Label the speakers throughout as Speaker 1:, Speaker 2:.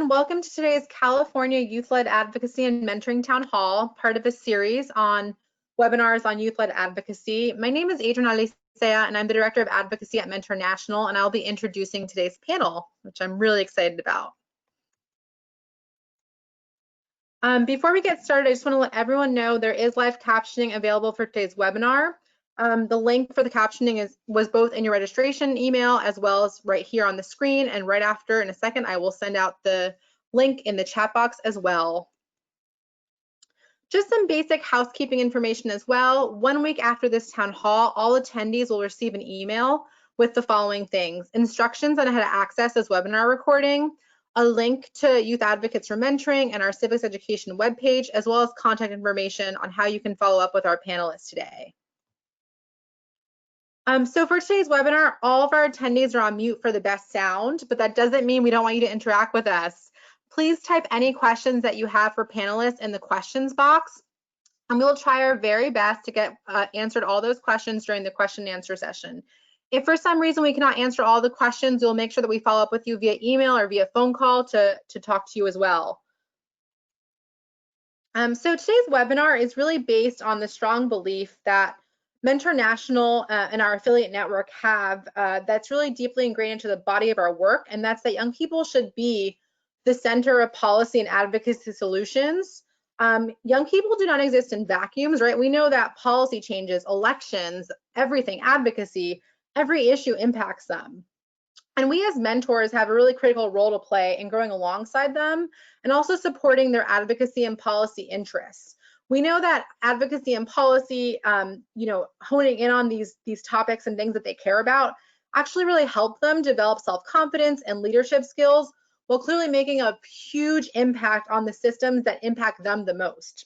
Speaker 1: everyone. Welcome to today's California Youth-Led Advocacy and Mentoring Town Hall, part of a series on webinars on youth-led advocacy. My name is Adrienne Alicea, and I'm the Director of Advocacy at Mentor National, and I'll be introducing today's panel, which I'm really excited about. Before we get started, I just want to let everyone know there is live captioning available for today's webinar. The link for the captioning was both in your registration email as well as right here on the screen, and right after, in a second, I will send out the link in the chat box as well. Just some basic housekeeping information as well. 1 week after this town hall, all attendees will receive an email with the following things: instructions on how to access this webinar recording, a link to Youth Advocates for Mentoring and our civics education webpage, as well as contact information on how you can follow up with our panelists today. So for today's webinar, all of our attendees are on mute for the best sound, but that doesn't mean we don't want you to interact with us. Please type any questions that you have for panelists in the questions box, and we will try our very best to get answered all those questions during the question and answer session. If for some reason we cannot answer all the questions, we'll make sure that we follow up with you via email or via phone call to talk to you as well. So today's webinar is really based on the strong belief that Mentor National and our affiliate network have that's really deeply ingrained into the body of our work, and that's that young people should be the center of policy and advocacy solutions. Young people do not exist in vacuums, right? We know that policy changes, elections, everything, advocacy, every issue impacts them. And we as mentors have a really critical role to play in growing alongside them and also supporting their advocacy and policy interests. We know that advocacy and policy, honing in on these topics and things that they care about actually really help them develop self-confidence and leadership skills, while clearly making a huge impact on the systems that impact them the most.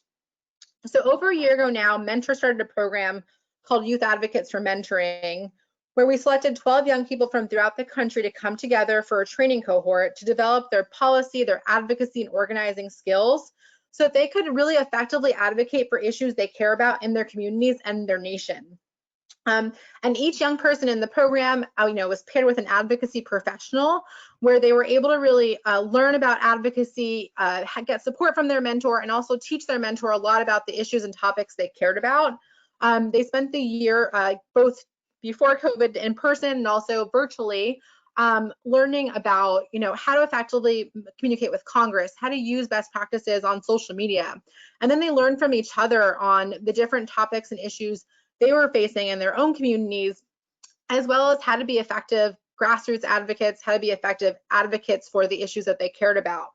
Speaker 1: So over a year ago now, Mentor started a program called Youth Advocates for Mentoring, where we selected 12 young people from throughout the country to come together for a training cohort to develop their policy, their advocacy, and organizing skills so that they could really effectively advocate for issues they care about in their communities and their nation. And each young person in the program, was paired with an advocacy professional, where they were able to really learn about advocacy, get support from their mentor, and also teach their mentor a lot about the issues and topics they cared about. They spent the year both before COVID in person and also virtually, learning about how to effectively communicate with Congress, how to use best practices on social media. And then they learned from each other on the different topics and issues they were facing in their own communities, as well as how to be effective grassroots advocates, how to be effective advocates for the issues that they cared about.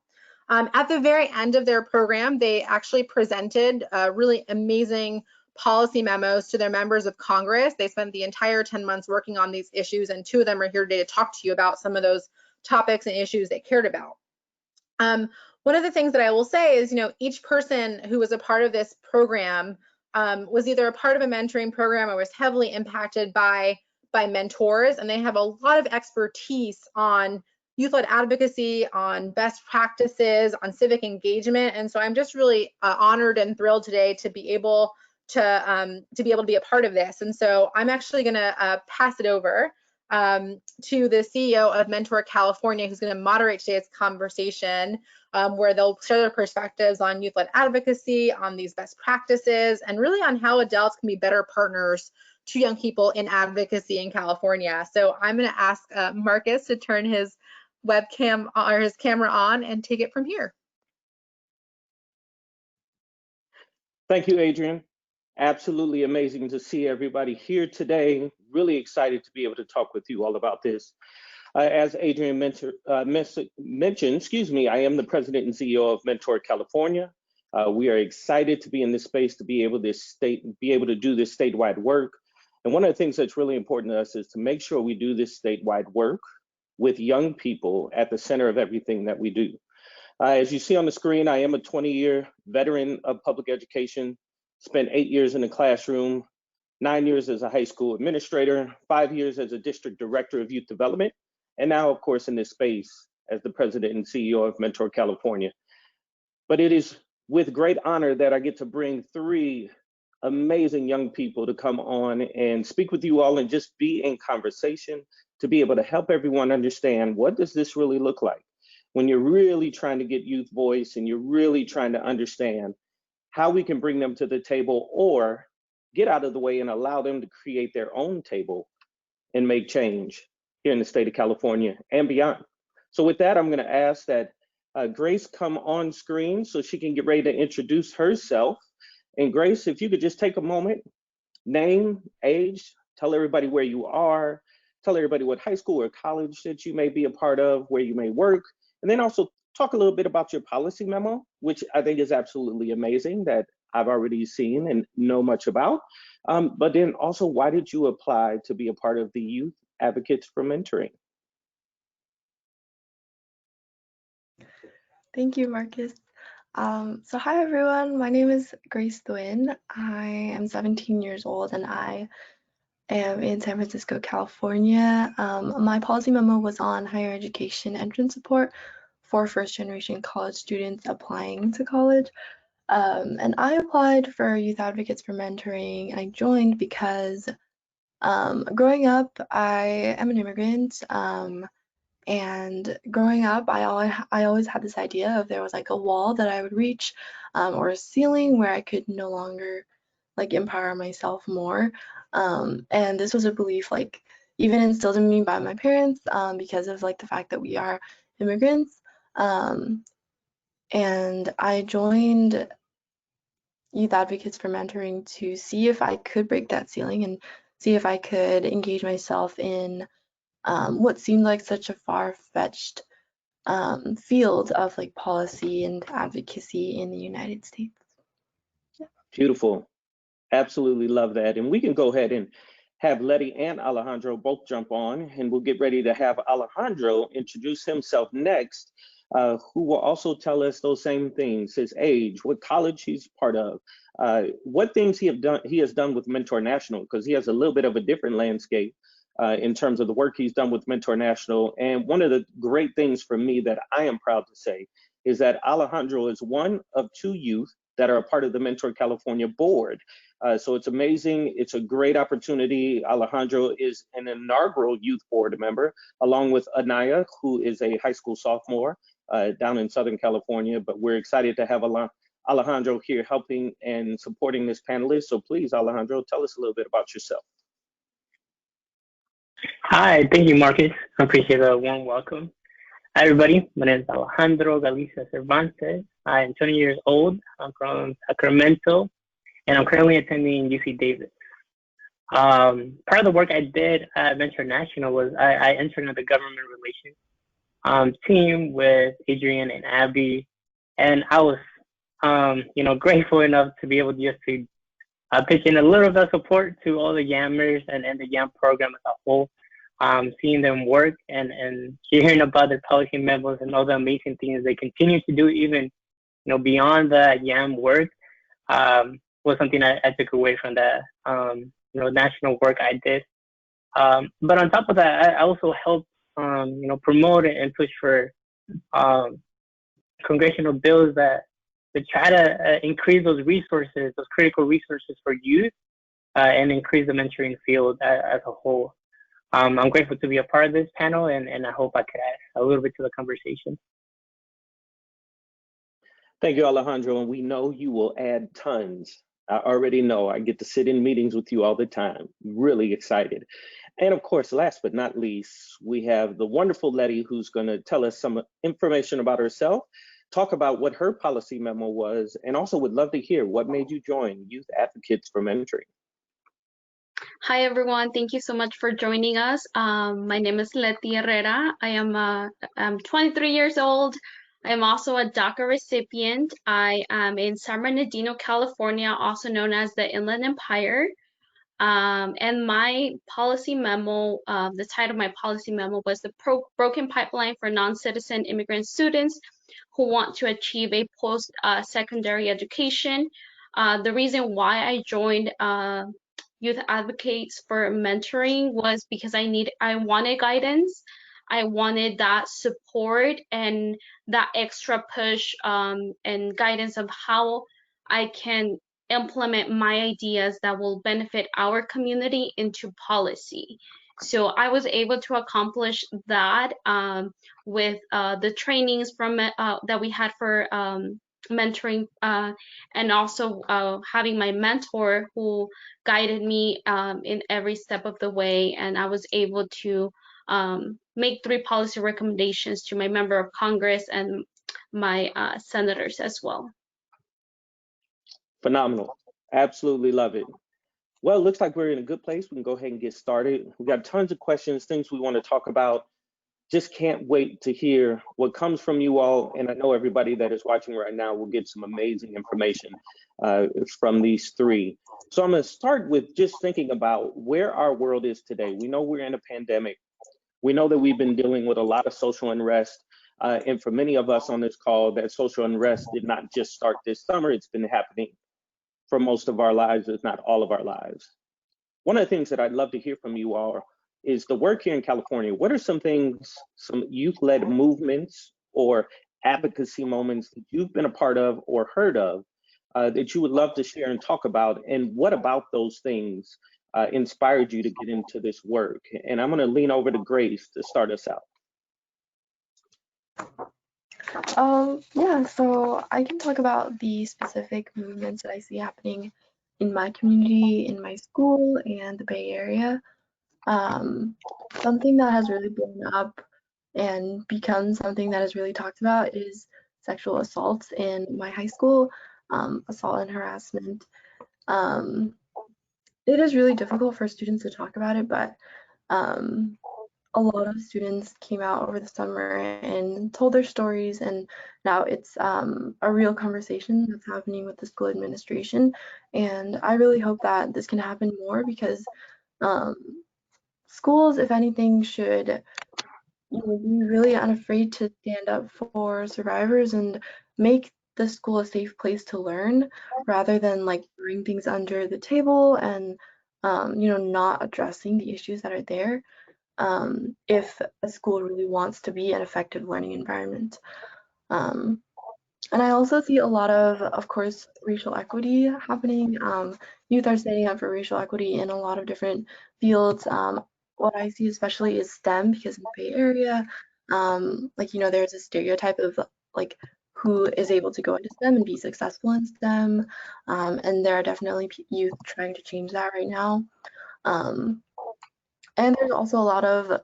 Speaker 1: At the very end of their program, they actually presented really amazing policy memos to their members of Congress. They spent the entire 10 months working on these issues, and 2 of them are here today to talk to you about some of those topics and issues they cared about. One of the things that I will say is, each person who was a part of this program was either a part of a mentoring program or was heavily impacted by mentors, and they have a lot of expertise on youth-led advocacy, on best practices, on civic engagement. And so I'm just really honored and thrilled today to be able to be a part of this. And so I'm actually going to pass it over to the CEO of Mentor California, who's going to moderate today's conversation, where they'll share their perspectives on youth-led advocacy, on these best practices, and really on how adults can be better partners to young people in advocacy in California. So I'm going to ask Marcus to turn his webcam or his camera on and take it from here.
Speaker 2: Thank you, Adrienne. Absolutely amazing to see everybody here today. Really excited to be able to talk with you all about this. As Adrienne mentioned, I am the president and CEO of Mentor California. We are excited to be in this space to be able to do this statewide work. And one of the things that's really important to us is to make sure we do this statewide work with young people at the center of everything that we do. As you see on the screen, I am a 20-year veteran of public education. Spent 8 years in the classroom, 9 years as a high school administrator, 5 years as a district director of youth development, and now, of course, in this space as the president and CEO of Mentor California. But it is with great honor that I get to bring 3 amazing young people to come on and speak with you all and just be in conversation to be able to help everyone understand, what does this really look like? when you're really trying to get youth voice and you're really trying to understand how we can bring them to the table or get out of the way and allow them to create their own table and make change here in the state of California and beyond. So with that, I'm going to ask that Grace come on screen so she can get ready to introduce herself. And Grace, if you could just take a moment, name, age, tell everybody where you are, tell everybody what high school or college that you may be a part of, where you may work, and then also talk a little bit about your policy memo, which I think is absolutely amazing that I've already seen and know much about. But then also, why did you apply to be a part of the Youth Advocates for Mentoring?
Speaker 3: Thank you, Marcus. So hi everyone, my name is Grace Nguyen. I am 17 years old and I am in San Francisco, California. My policy memo was on higher education entrance support for first generation college students applying to college. And I applied for Youth Advocates for Mentoring and I joined because growing up, I am an immigrant. And growing up, I always had this idea of there was like a wall that I would reach, or a ceiling where I could no longer like empower myself more. And this was a belief like even instilled in me by my parents, because of like the fact that we are immigrants. And I joined Youth Advocates for Mentoring to see if I could break that ceiling and see if I could engage myself in what seemed like such a far-fetched field of like policy and advocacy in the United States. Yeah.
Speaker 2: Beautiful. Absolutely love that. And we can go ahead and have Letty and Alejandro both jump on, and we'll get ready to have Alejandro introduce himself next, who will also tell us those same things: his age, what college he's part of, what things he has done with Mentor National, because he has a little bit of a different landscape in terms of the work he's done with Mentor National. And one of the great things for me that I am proud to say is that Alejandro is one of 2 youth that are a part of the Mentor California board. So it's amazing. It's a great opportunity. Alejandro is an inaugural youth board member, along with Anaya, who is a high school sophomore down in Southern California. But we're excited to have Alejandro here helping and supporting this panelist. So please, Alejandro, tell us a little bit about yourself.
Speaker 4: Hi, thank you, Marcus. I appreciate the warm welcome. Hi, everybody. My name is Alejandro Galicia Cervantes. I'm 20 years old. I'm from Sacramento, and I'm currently attending UC Davis. Part of the work I did at Mentor National was I interned at the government relations team with Adrian and Abby, and I was, grateful enough to be able just to pitch in a little bit of support to all the YAMers and the YAM program as a whole. Seeing them work and hearing about their policy memos and all the amazing things they continue to do, even beyond the YAM work, was something I took away from the national work I did. But on top of that, I also helped promote and push for congressional bills that try to increase those resources, those critical resources for youth, and increase the mentoring field as a whole. I'm grateful to be a part of this panel, and I hope I could add a little bit to the conversation.
Speaker 2: Thank you, Alejandro, and we know you will add tons. I already know. I get to sit in meetings with you all the time. Really excited. And of course, last but not least, we have the wonderful Letty, who's going to tell us some information about herself, talk about what her policy memo was, and also would love to hear what made you join Youth Advocates for Mentoring.
Speaker 5: Hi, everyone. Thank you so much for joining us. My name is Letty Herrera. I'm 23 years old. I am also a DACA recipient. I am in San Bernardino, California, also known as the Inland Empire. And my policy memo, the title of my policy memo was the Broken Pipeline for Non-Citizen Immigrant Students Who Want to Achieve a Post-Secondary Education. The reason why I joined Youth Advocates for Mentoring was because I wanted guidance. I wanted that support and that extra push and guidance of how I can implement my ideas that will benefit our community into policy. So I was able to accomplish that with the trainings from that we had for mentoring, and also having my mentor who guided me in every step of the way. And I was able to make 3 policy recommendations to my member of Congress and my senators as well.
Speaker 2: Phenomenal. Absolutely love it. Well, it looks like we're in a good place. We can go ahead and get started. We got tons of questions, things we want to talk about. Just can't wait to hear what comes from you all. And I know everybody that is watching right now will get some amazing information from these 3. So I'm going to start with just thinking about where our world is today. We know we're in a pandemic. We know that we've been dealing with a lot of social unrest. And for many of us on this call, that social unrest did not just start this summer. It's been happening for most of our lives, if not all of our lives. One of the things that I'd love to hear from you all is the work here in California. What are some things, some youth-led movements or advocacy moments that you've been a part of or heard of that you would love to share and talk about? And what about those things inspired you to get into this work? And I'm gonna lean over to Grace to start us out.
Speaker 3: Yeah, so I can talk about the specific movements that I see happening in my community, in my school, and the Bay Area. Something that has really blown up and become something that is really talked about is sexual assaults in my high school, assault and harassment. It is really difficult for students to talk about it, but a lot of students came out over the summer and told their stories, and now it's a real conversation that's happening with the school administration. And I really hope that this can happen more, because schools, if anything, should be really unafraid to stand up for survivors and make the school a safe place to learn, rather than like bring things under the table and not addressing the issues that are there. If a school really wants to be an effective learning environment. And I also see a lot of course, racial equity happening. Youth are standing up for racial equity in a lot of different fields. What I see especially is STEM, because in the Bay Area, there's a stereotype of like who is able to go into STEM and be successful in STEM. And there are definitely youth trying to change that right now. And there's also a lot of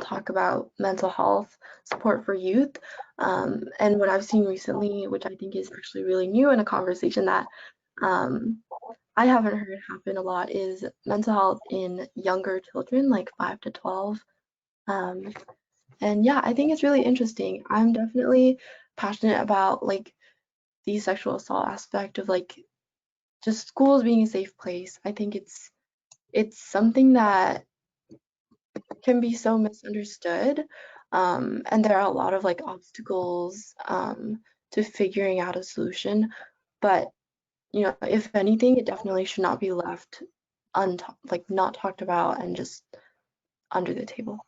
Speaker 3: talk about mental health support for youth. And what I've seen recently, which I think is actually really new and a conversation that I haven't heard happen a lot, is mental health in younger children, like 5 to 12. And yeah, I think it's really interesting. I'm definitely passionate about like the sexual assault aspect of like just schools being a safe place. I think it's something that can be so misunderstood, and there are a lot of like obstacles to figuring out a solution. But if anything, it definitely should not be left not talked about and just under the table.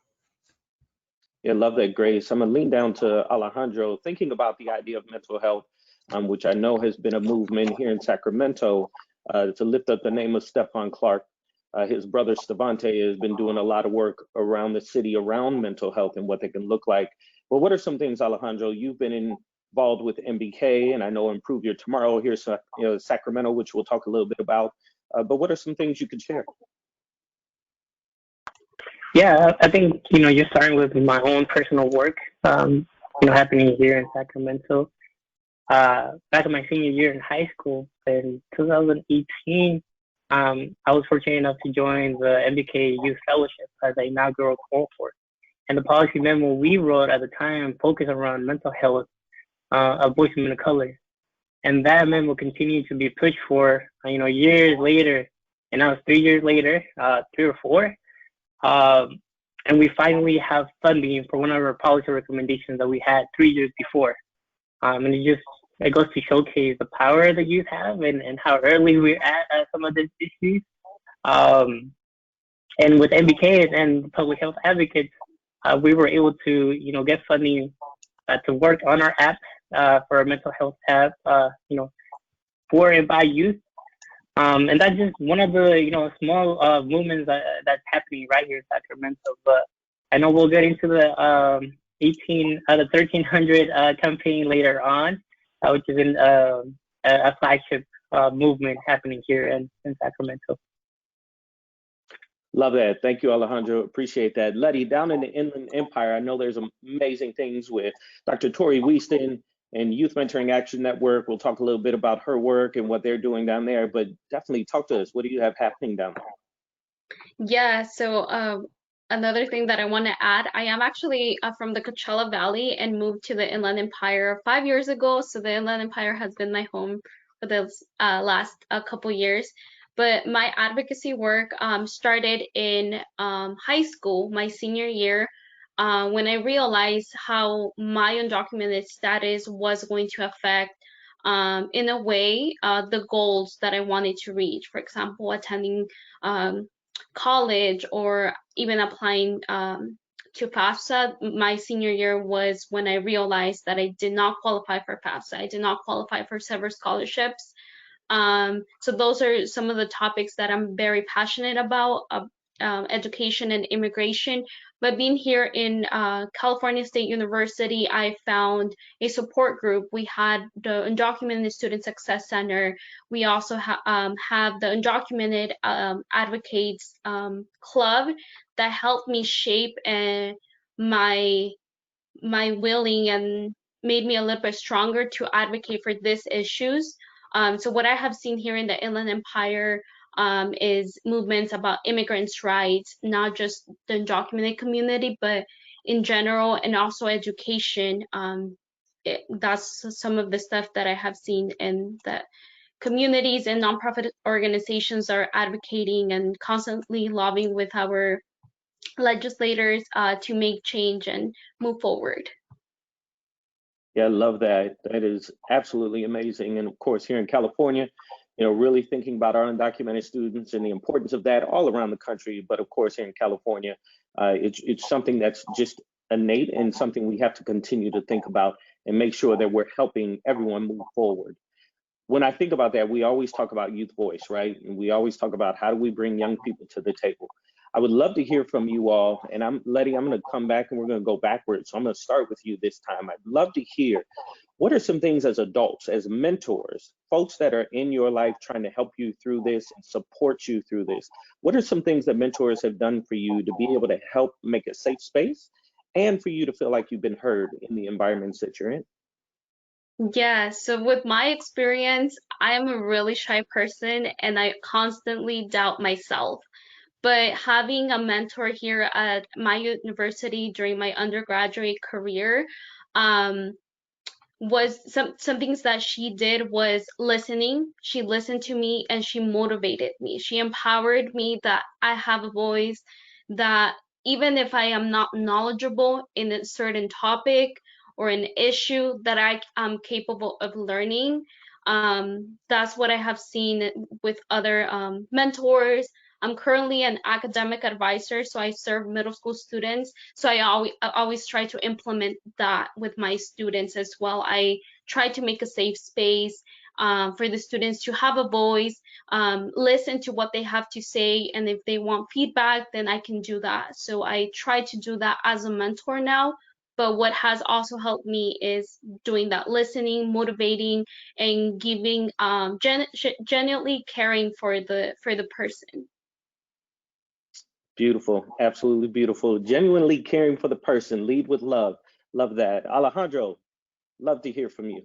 Speaker 2: Yeah, love that, Grace. I'm gonna lean down to Alejandro, thinking about the idea of mental health, which I know has been a movement here in Sacramento to lift up the name of Stephon Clark. His brother Stevante has been doing a lot of work around the city around mental health and what they can look like. But what are some things, Alejandro, you've been involved with MBK, and I know Improve Your Tomorrow here, Sacramento, which we'll talk a little bit about. But what are some things you could share?
Speaker 4: Yeah, I think, you're starting with my own personal work, happening here in Sacramento. Back in my senior year in high school in 2018, I was fortunate enough to join the MBK Youth Fellowship as an inaugural cohort. And the policy memo we wrote at the time focused around mental health of boys and men of color. And that memo continued to be pushed for, years later. And now it's 3 years later, 3 or 4. And we finally have funding for one of our policy recommendations that we had 3 years before. And it goes to showcase the power that youth have and how early we're at some of these issues. And with MBK and public health advocates, we were able to, get funding to work on our app for our mental health app, for and by youth. And that's just one of the, small movements that's happening right here in Sacramento. But I know we'll get into the the 1300 campaign later on, which is a flagship movement happening here in Sacramento.
Speaker 2: Love that. Thank you, Alejandro. Appreciate that. Letty, down in the Inland Empire, I know there's amazing things with Dr. Tori Wieston and Youth Mentoring Action Network. We'll talk a little bit about her work and what they're doing down there, but definitely talk to us. What do you have happening down there?
Speaker 5: Yeah, so another thing that I want to add, I am actually from the Coachella Valley and moved to the Inland Empire 5 years ago. So the Inland Empire has been my home for the last couple years. But my advocacy work started in high school, my senior year, when I realized how my undocumented status was going to affect, in a way, the goals that I wanted to reach. For example, attending college or even applying to FAFSA. My senior year was when I realized that I did not qualify for FAFSA. I did not qualify for several scholarships. So those are some of the topics that I'm very passionate about, education and immigration. But being here in California State University, I found a support group. We had the Undocumented Student Success Center. We also have the Undocumented Advocates Club that helped me shape my willing and made me a little bit stronger to advocate for these issues. So what I have seen here in the Inland Empire is movements about immigrants' rights, not just the undocumented community, but in general, and also education. That's some of the stuff that I have seen, and that communities and nonprofit organizations are advocating and constantly lobbying with our legislators to make change and move forward.
Speaker 2: Yeah, I love that. That is absolutely amazing. And of course, here in California, really thinking about our undocumented students and the importance of that all around the country. But of course, here in California, it's something that's just innate and something we have to continue to think about and make sure that we're helping everyone move forward. When I think about that, we always talk about youth voice, right? And we always talk about how do we bring young people to the table. I would love to hear from you all. And Letty, I'm going to come back and we're going to go backwards. So I'm going to start with you this time. I'd love to hear, what are some things as adults, as mentors, folks that are in your life trying to help you through this and support you through this? What are some things that mentors have done for you to be able to help make a safe space and for you to feel like you've been heard in the environments that you're in?
Speaker 5: Yeah, so with my experience, I am a really shy person and I constantly doubt myself. But having a mentor here at my university during my undergraduate career, was some things that she did was listening. She listened to me and she motivated me. She empowered me that I have a voice, that even if I am not knowledgeable in a certain topic or an issue, that I am capable of learning. That's what I have seen with other mentors. I'm currently an academic advisor, so I serve middle school students. So I always try to implement that with my students as well. I try to make a safe space for the students to have a voice, listen to what they have to say, and if they want feedback, then I can do that. So I try to do that as a mentor now. But what has also helped me is doing that listening, motivating, and giving, genuinely caring for the person.
Speaker 2: Beautiful, absolutely beautiful. Genuinely caring for the person, lead with love. Love that. Alejandro, love to hear from you.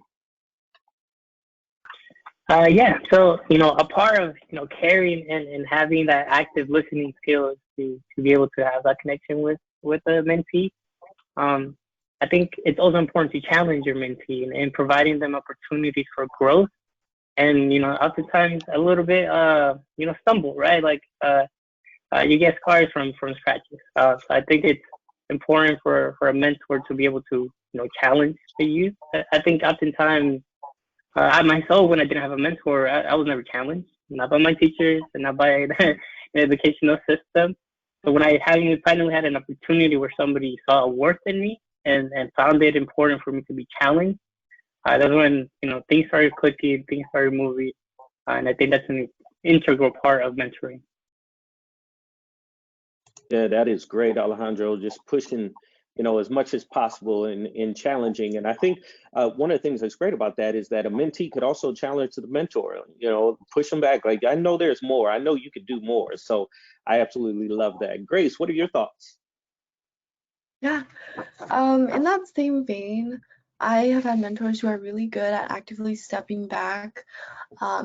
Speaker 4: Yeah, so, a part of, caring and having that active listening skills to be able to have that connection with a mentee. I think it's also important to challenge your mentee and providing them opportunities for growth. And, oftentimes a little bit, stumble, right? Like, you get scars from scratches. So I think it's important for a mentor to be able to, challenge the youth. I think oftentimes, I myself, when I didn't have a mentor, I was never challenged, not by my teachers and not by the educational system. So when I finally had an opportunity where somebody saw a worth in me and found it important for me to be challenged, that's when, things started clicking, things started moving. And I think that's an integral part of mentoring.
Speaker 2: Yeah, that is great, Alejandro. Just pushing, as much as possible in challenging. And I think one of the things that's great about that is that a mentee could also challenge the mentor, push them back. Like, I know there's more. I know you could do more. So I absolutely love that. Grace, what are your thoughts?
Speaker 3: Yeah, in that same vein, I have had mentors who are really good at actively stepping back,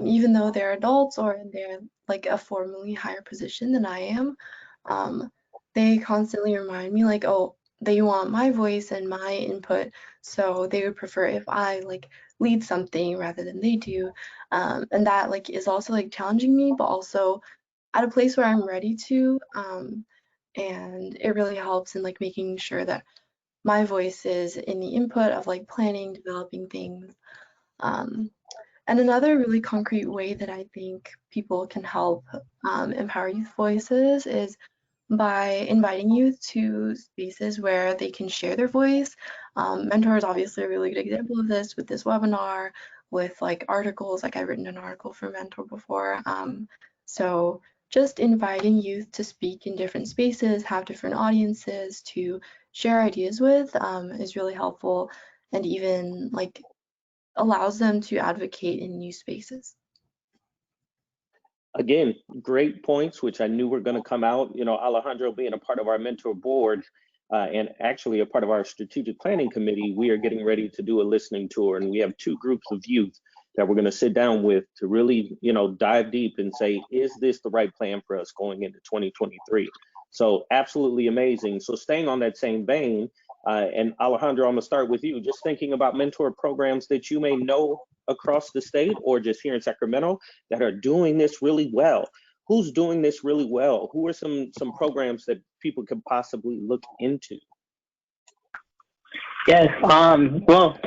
Speaker 3: even though they're adults or they're like a formally higher position than I am. They constantly remind me like, oh, they want my voice and my input, so they would prefer if I like lead something rather than they do. And that like is also like challenging me, but also at a place where I'm ready to. And it really helps in like making sure that my voice is in the input of like planning, developing things. And another really concrete way that I think people can help empower youth voices is by inviting youth to spaces where they can share their voice. Mentor is obviously a really good example of this with this webinar, with like articles, like I've written an article for Mentor before. So just inviting youth to speak in different spaces, have different audiences to share ideas with is really helpful, and even like allows them to advocate in new spaces.
Speaker 2: Again, great points, which I knew were going to come out. Alejandro being a part of our mentor board and actually a part of our strategic planning committee, we are getting ready to do a listening tour. And we have 2 groups of youth that we're going to sit down with to really, dive deep and say, is this the right plan for us going into 2023? So absolutely amazing. So staying on that same vein, and Alejandro, I'm going to start with you. Just thinking about mentor programs that you may know across the state or just here in Sacramento that are doing this really well. Who's doing this really well? Who are some programs that people could possibly look into?
Speaker 4: Yes, well,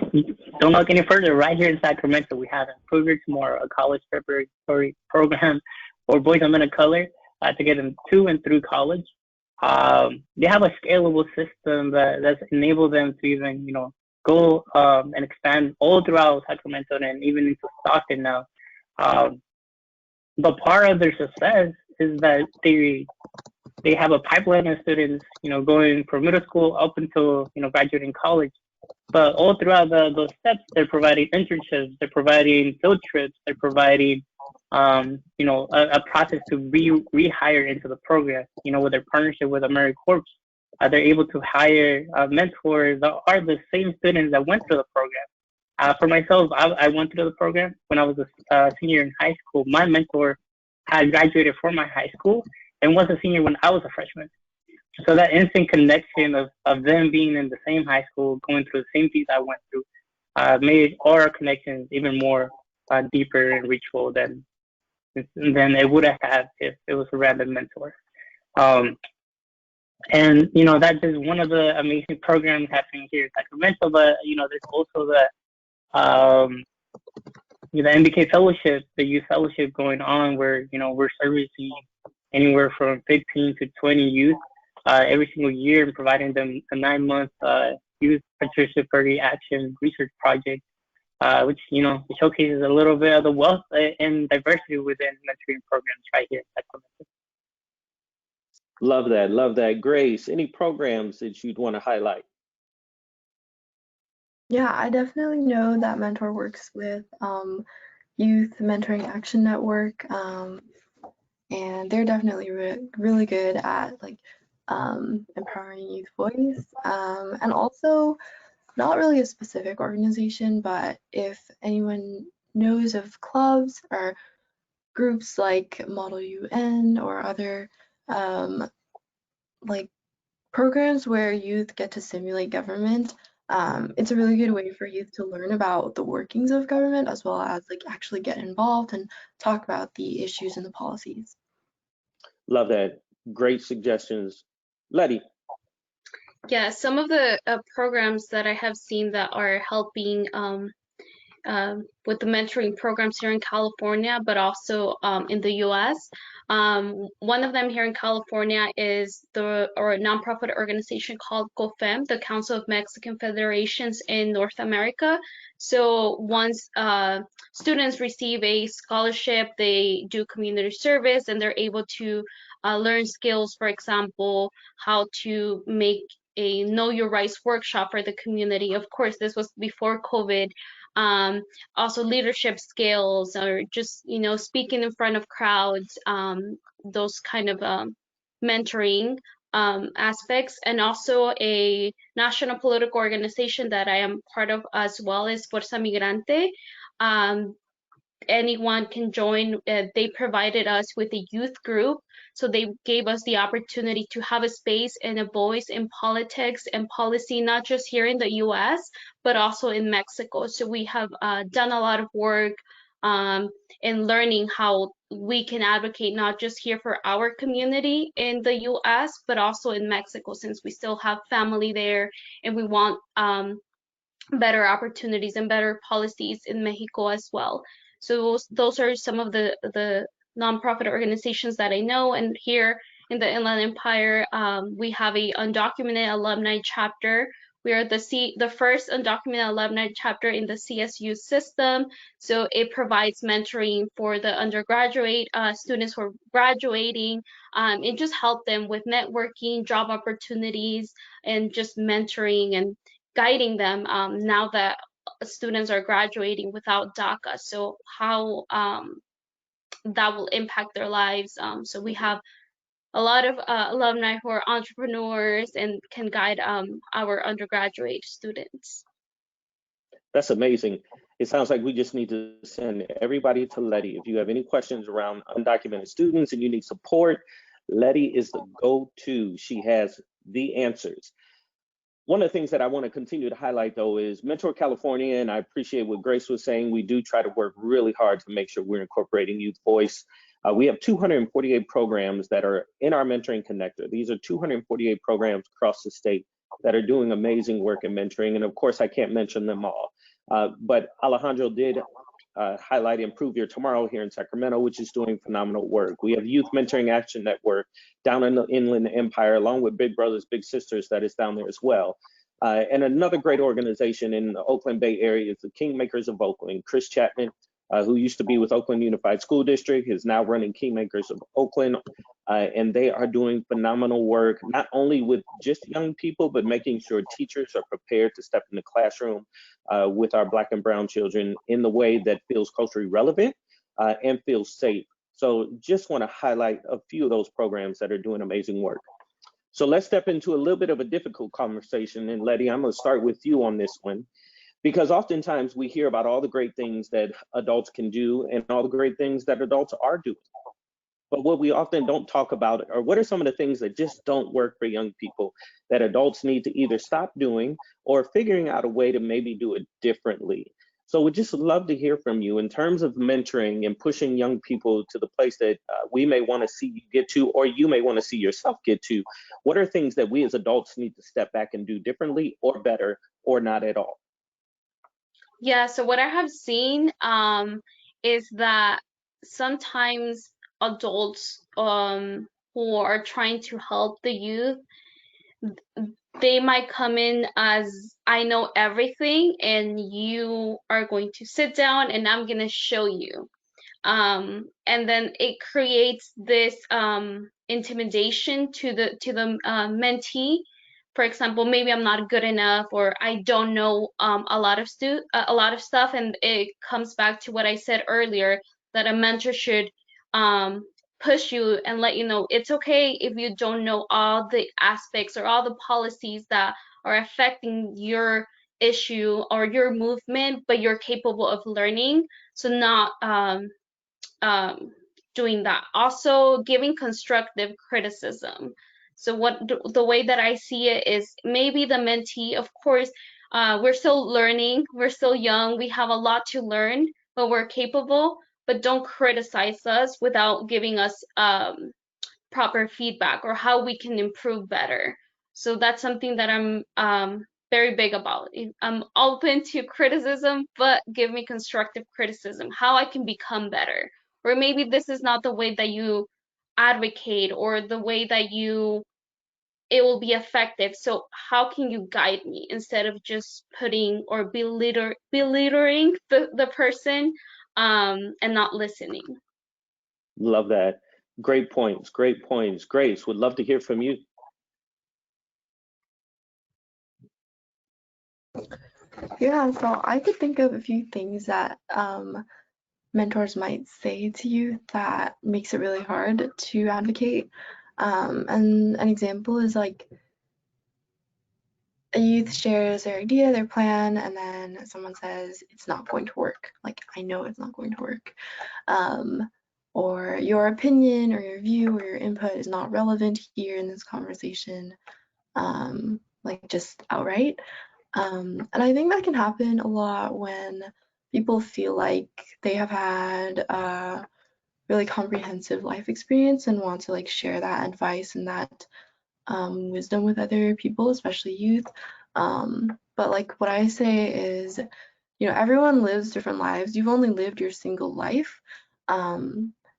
Speaker 4: don't look any further. Right here in Sacramento, we have Improvers More, a college preparatory program for boys and men of color to get them to and through college. They have a scalable system that's enabled them to even, go and expand all throughout Sacramento and even into Stockton now. But part of their success is that they have a pipeline of students, going from middle school up until, graduating college. But all throughout those steps, they're providing internships, they're providing field trips, they're providing, a process to rehire into the program, with their partnership with AmeriCorps. They're able to hire mentors that are the same students that went through the program. For myself, I went through the program when I was a senior in high school. My mentor had graduated from my high school and was a senior when I was a freshman. So that instant connection of them being in the same high school, going through the same things I went through, made our connections even more deeper and reachable than it would have had if it was a random mentor. And that's just one of the amazing programs happening here in Sacramento. But there's also the MBK fellowship, the youth fellowship going on, where we're servicing anywhere from 15 to 20 youth every single year and providing them a 9-month youth participatory action research project, which showcases a little bit of the wealth and diversity within mentoring programs right here in Sacramento.
Speaker 2: Love that. Grace, any programs that you'd want to highlight?
Speaker 3: Yeah, I definitely know that Mentor works with Youth Mentoring Action Network, and they're definitely really good at like empowering youth voice, and also not really a specific organization, but if anyone knows of clubs or groups like Model UN or other like programs where youth get to simulate government, it's a really good way for youth to learn about the workings of government as well as like actually get involved and talk about the issues and the policies.
Speaker 2: Love that. Great suggestions. Letty.
Speaker 5: Yeah, some of the programs that I have seen that are helping with the mentoring programs here in California, but also in the U.S. One of them here in California is a nonprofit organization called COFEM, the Council of Mexican Federations in North America. So once students receive a scholarship, they do community service and they're able to learn skills, for example, how to make a Know Your Rights workshop for the community. Of course, this was before COVID. Also leadership skills, or just, you know, speaking in front of crowds, those kind of mentoring aspects. And also a national political organization that I am part of as well is Fuerza Migrante. Anyone can join. They provided us with a youth group, so they gave us the opportunity to have a space and a voice in politics and policy, not just here in the US, but also in Mexico. So we have done a lot of work in learning how we can advocate not just here for our community in the US, but also in Mexico, since we still have family there and we want better opportunities and better policies in Mexico as well. So those are some of the nonprofit organizations that I know. And here in the Inland Empire, we have a undocumented alumni chapter. We are the first undocumented alumni chapter in the CSU system. So it provides mentoring for the undergraduate students who are graduating. It just helps them with networking, job opportunities, and just mentoring and guiding them now that students are graduating without DACA. So how that will impact their lives. So we have a lot of alumni who are entrepreneurs and can guide our undergraduate students.
Speaker 2: That's amazing. It sounds like we just need to send everybody to Letty. If you have any questions around undocumented students and you need support, Letty is the go-to. She has the answers. One of the things that I want to continue to highlight, though, is Mentor California, and I appreciate what Grace was saying. We do try to work really hard to make sure we're incorporating youth voice. We have 248 programs that are in our mentoring connector. These are 248 programs across the state that are doing amazing work in mentoring. And of course, I can't mention them all. But Alejandro did highlight Improve Your Tomorrow here in Sacramento, which is doing phenomenal work. We have Youth Mentoring Action Network down in the Inland Empire, along with Big Brothers Big Sisters that is down there as well. And another great organization in the Oakland Bay area is the Kingmakers of Oakland. Chris Chapman, who used to be with Oakland Unified School District, is now running Kingmakers of Oakland. And they are doing phenomenal work, not only with just young people, but making sure teachers are prepared to step in the classroom with our Black and brown children in the way that feels culturally relevant and feels safe. So just want to highlight a few of those programs that are doing amazing work. So let's step into a little bit of a difficult conversation. And Letty, I'm going to start with you on this one, because oftentimes we hear about all the great things that adults can do and all the great things that adults are doing. But what we often don't talk about are what are some of the things that just don't work for young people that adults need to either stop doing or figuring out a way to maybe do it differently. So we'd just love to hear from you in terms of mentoring and pushing young people to the place that we may want to see you get to, or you may want to see yourself get to. What are things that we as adults need to step back and do differently or better or not at all?
Speaker 5: Yeah, so what I have seen is that sometimes adults who are trying to help the youth, they might come in as, I know everything and you are going to sit down and I'm going to show you. And then it creates this intimidation to the mentee. For example, maybe I'm not good enough, or I don't know a lot of stuff, and it comes back to what I said earlier, that a mentor should push you and let you know it's okay if you don't know all the aspects or all the policies that are affecting your issue or your movement, but you're capable of learning. So not doing that. Also, giving constructive criticism. So the way that I see it is, maybe the mentee, of course, we're still learning, we're still young, we have a lot to learn, but we're capable. But don't criticize us without giving us proper feedback or how we can improve better. So that's something that I'm very big about. I'm open to criticism, but give me constructive criticism, how I can become better. Or maybe this is not the way that you advocate or the way that it will be effective. So how can you guide me instead of just putting or belittling the person and not listening?
Speaker 2: Love that. Great points. Great points. Grace, would love to hear from you.
Speaker 3: Yeah, so I could think of a few things that mentors might say to you that makes it really hard to advocate. And an example is like a youth shares their idea, their plan, and then someone says it's not going to work. Like, I know it's not going to work. Or your opinion or your view or your input is not relevant here in this conversation, like just outright. And I think that can happen a lot when people feel like they have had a really comprehensive life experience and want to like share that advice and that wisdom with other people, especially youth. But like what I say is, you know, everyone lives different lives. You've only lived your single life.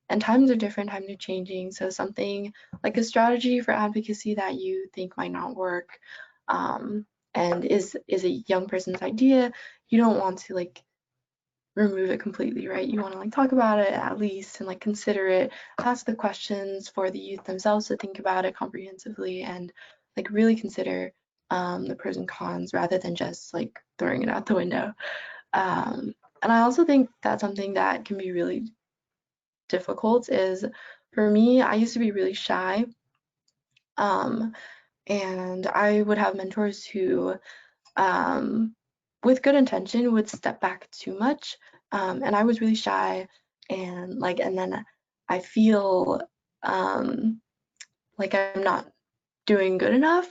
Speaker 3: And times are different, times are changing. So something like a strategy for advocacy that you think might not work and is a young person's idea, you don't want to like remove it completely, right? You want to like talk about it at least and like consider it, ask the questions for the youth themselves to think about it comprehensively and like really consider the pros and cons rather than just like throwing it out the window. And I also think that's something that can be really difficult is for me, I used to be really shy. And I would have mentors who with good intention would step back too much. And I was really shy and then I feel like I'm not doing good enough.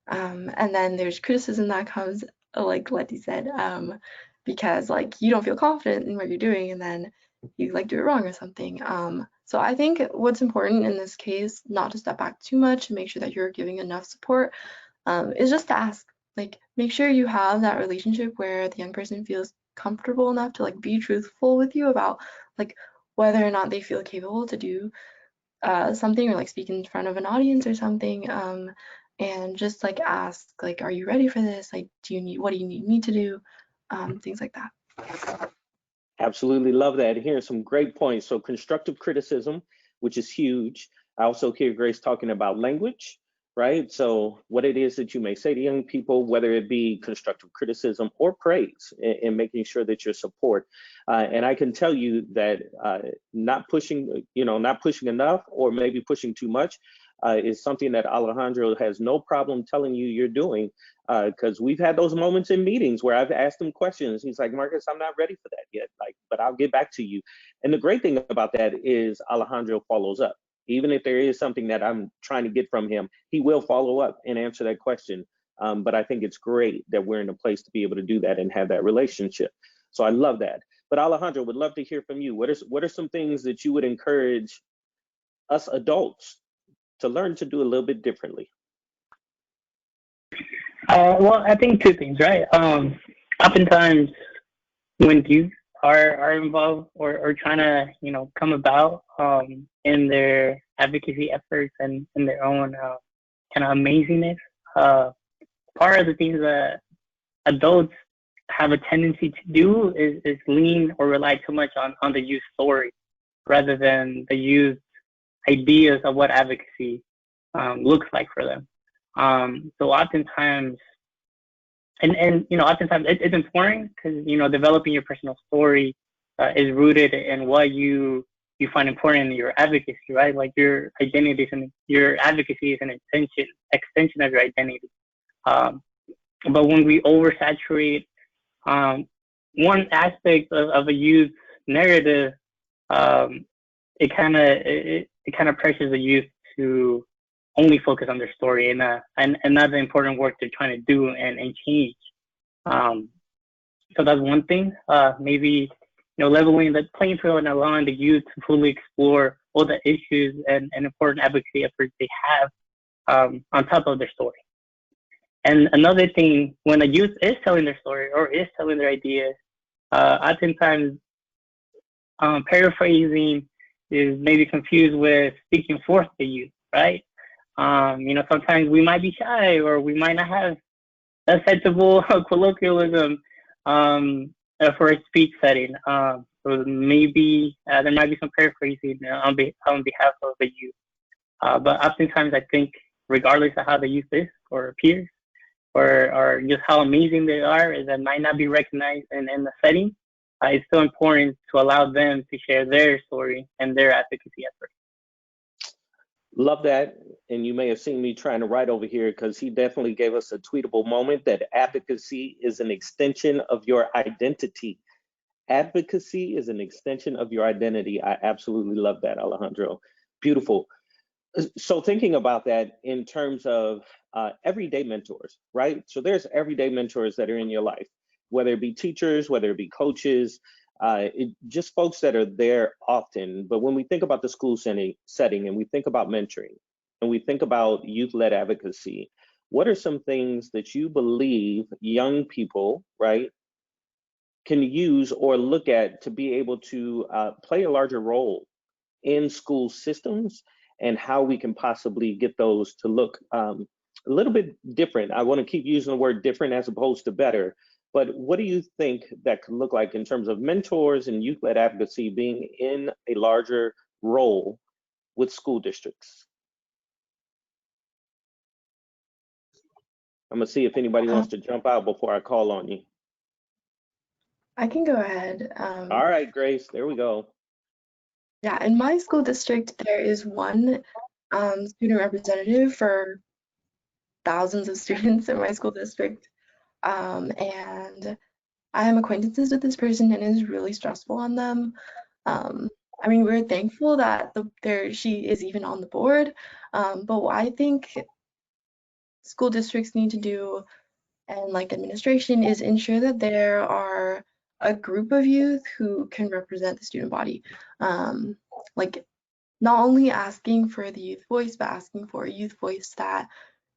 Speaker 3: And then there's criticism that comes, like Letty said, because like you don't feel confident in what you're doing and then you like do it wrong or something. So I think what's important in this case, not to step back too much and make sure that you're giving enough support, is just to ask, like make sure you have that relationship where the young person feels comfortable enough to like be truthful with you about like whether or not they feel capable to do something or like speak in front of an audience or something, and just like ask like, are you ready for this? Like, what do you need me to do? Things like that.
Speaker 2: Absolutely love that. Here's some great points. So constructive criticism, which is huge. I also hear Grace talking about language, right? So what it is that you may say to young people, whether it be constructive criticism or praise, and making sure that your support. And I can tell you that not pushing enough or maybe pushing too much is something that Alejandro has no problem telling you you're doing, because we've had those moments in meetings where I've asked him questions. He's like, Marcus, I'm not ready for that yet, but I'll get back to you. And the great thing about that is Alejandro follows up. Even if there is something that I'm trying to get from him, he will follow up and answer that question. But I think it's great that we're in a place to be able to do that and have that relationship. So I love that. But Alejandro, would love to hear from you. What are some things that you would encourage us adults to learn to do a little bit differently?
Speaker 4: Well, I think two things, right? Oftentimes when youth are involved or trying to, come about in their advocacy efforts and in their own kind of amazingness, part of the things that adults have a tendency to do is lean or rely too much on the youth story rather than the youth ideas of what advocacy looks like for them. So oftentimes, oftentimes it's important because, developing your personal story is rooted in what you find important in your advocacy, right? Like your identity and your advocacy is an extension of your identity. But when we oversaturate one aspect of a youth narrative, it kind of pressures the youth to only focus on their story and not the important work they're trying to do and change. So that's one thing. Maybe leveling the playing field and allowing the youth to fully explore all the issues and important advocacy efforts they have on top of their story. And another thing, when a youth is telling their story or is telling their ideas, oftentimes paraphrasing is maybe confused with speaking for the youth, right? Sometimes we might be shy or we might not have a sensible colloquialism for a speech setting. So maybe there might be some paraphrasing on behalf of the youth. But oftentimes I think, regardless of how the youth is or appears, or just how amazing they are, is that might not be recognized in the setting. It's still important to allow them to share their story and their advocacy efforts.
Speaker 2: Love that. And you may have seen me trying to write over here because he definitely gave us a tweetable moment that advocacy is an extension of your identity. Advocacy is an extension of your identity. I absolutely love that, Alejandro. Beautiful. So thinking about that in terms of everyday mentors, right? So there's everyday mentors that are in your life, whether it be teachers, whether it be coaches, just folks that are there often. But when we think about the school setting and we think about mentoring and we think about youth-led advocacy, what are some things that you believe young people, right, can use or look at to be able to play a larger role in school systems, and how we can possibly get those to look a little bit different? I want to keep using the word different as opposed to better, but what do you think that could look like in terms of mentors and youth-led advocacy being in a larger role with school districts? I'm gonna see if anybody wants to jump out before I call on you.
Speaker 3: I can go ahead.
Speaker 2: All right, Grace, there we go.
Speaker 3: Yeah, in my school district, there is one student representative for thousands of students in my school district. And I am acquaintances with this person, and it is really stressful on them. I mean, we're thankful that she is even on the board, but what I think school districts need to do, and like administration, is ensure that there are a group of youth who can represent the student body. Like not only asking for the youth voice, but asking for a youth voice that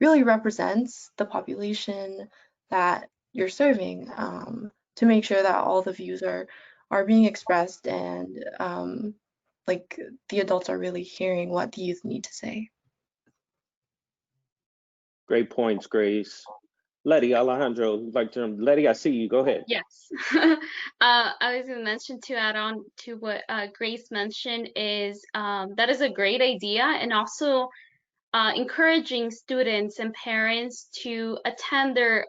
Speaker 3: really represents the population that you're serving, to make sure that all the views are being expressed, and like the adults are really hearing what the youth need to say.
Speaker 2: Great points, Grace. Letty, Alejandro, Letty, I see you. Go ahead.
Speaker 5: Yes. I was going to mention, to add on to what Grace mentioned, is that is a great idea, and also encouraging students and parents to attend their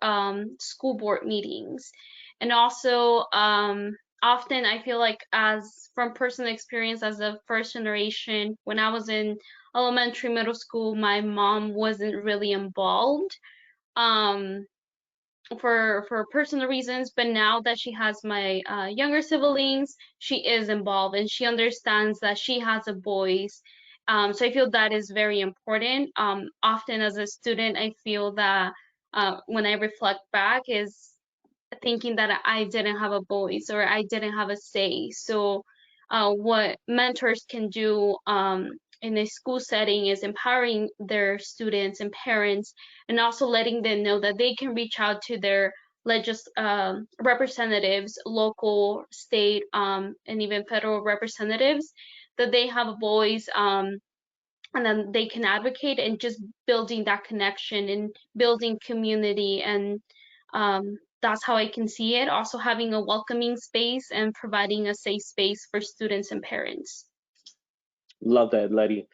Speaker 5: school board meetings. And also, often I feel like, as from personal experience as a first generation, when I was in elementary, middle school, my mom wasn't really involved. For personal reasons, but now that she has my younger siblings, she is involved, and she understands that she has a voice. So I feel that is very important. Often as a student, I feel that when I reflect back, is thinking that I didn't have a voice or I didn't have a say. So what mentors can do in a school setting is empowering their students and parents, and also letting them know that they can reach out to their representatives, local, state, and even federal representatives, that they have a voice, and then they can advocate, and just building that connection and building community. And that's how I can see it. Also having a welcoming space and providing a safe space for students and parents.
Speaker 2: Love that, Letty.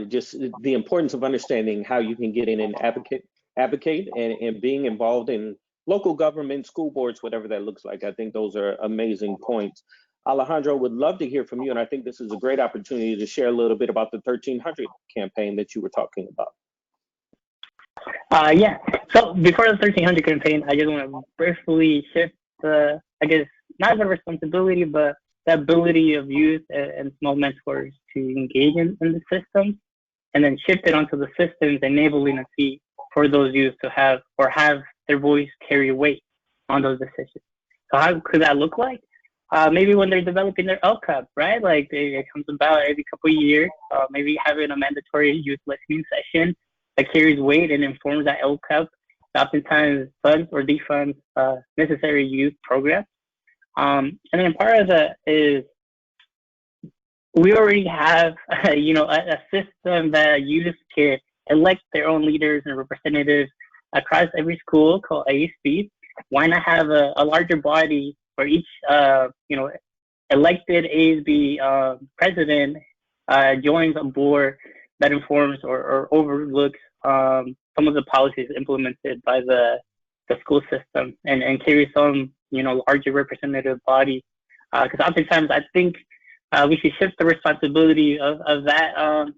Speaker 2: Just the importance of understanding how you can get in and advocate and being involved in local government, school boards, whatever that looks like. I think those are amazing points. Alejandro, would love to hear from you, and I think this is a great opportunity to share a little bit about the 1300 campaign that you were talking about.
Speaker 4: Yeah, so before the 1300 campaign, I just want to briefly shift the, I guess, not the responsibility, but the ability of youth and small mentors to engage in the systems, and then shift it onto the systems, enabling a fee for those youth to have their voice carry weight on those decisions. So how could that look like? Maybe when they're developing their LCAP, right? Like it comes about every couple of years, maybe having a mandatory youth listening session that carries weight and informs that LCAP, oftentimes funds or defunds necessary youth programs. And then part of that is we already have, a system that youth can elect their own leaders and representatives across every school called ASB. Why not have a larger body where each, elected ASB president joins a board that informs or overlooks some of the policies implemented by the school system and carries some, larger representative body. Because oftentimes I think we should shift the responsibility of that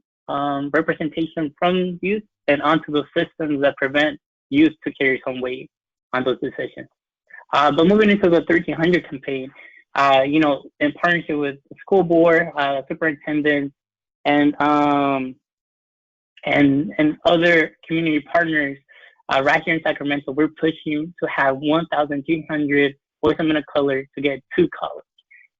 Speaker 4: representation from youth and onto those systems that prevent youth to carry some weight on those decisions. But moving into the 1300 campaign, in partnership with the school board, superintendents, and other community partners, right here in Sacramento, we're pushing to have 1,300 boys and men of color to get to college.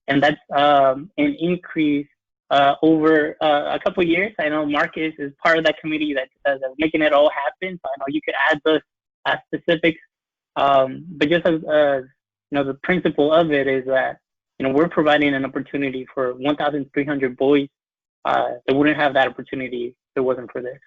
Speaker 4: And that's an increase over a couple of years. I know Marcus is part of that committee that's making it all happen. So I know you could add those specifics. But just as the principle of it is that we're providing an opportunity for 1,300 boys that wouldn't have that opportunity if it wasn't for this.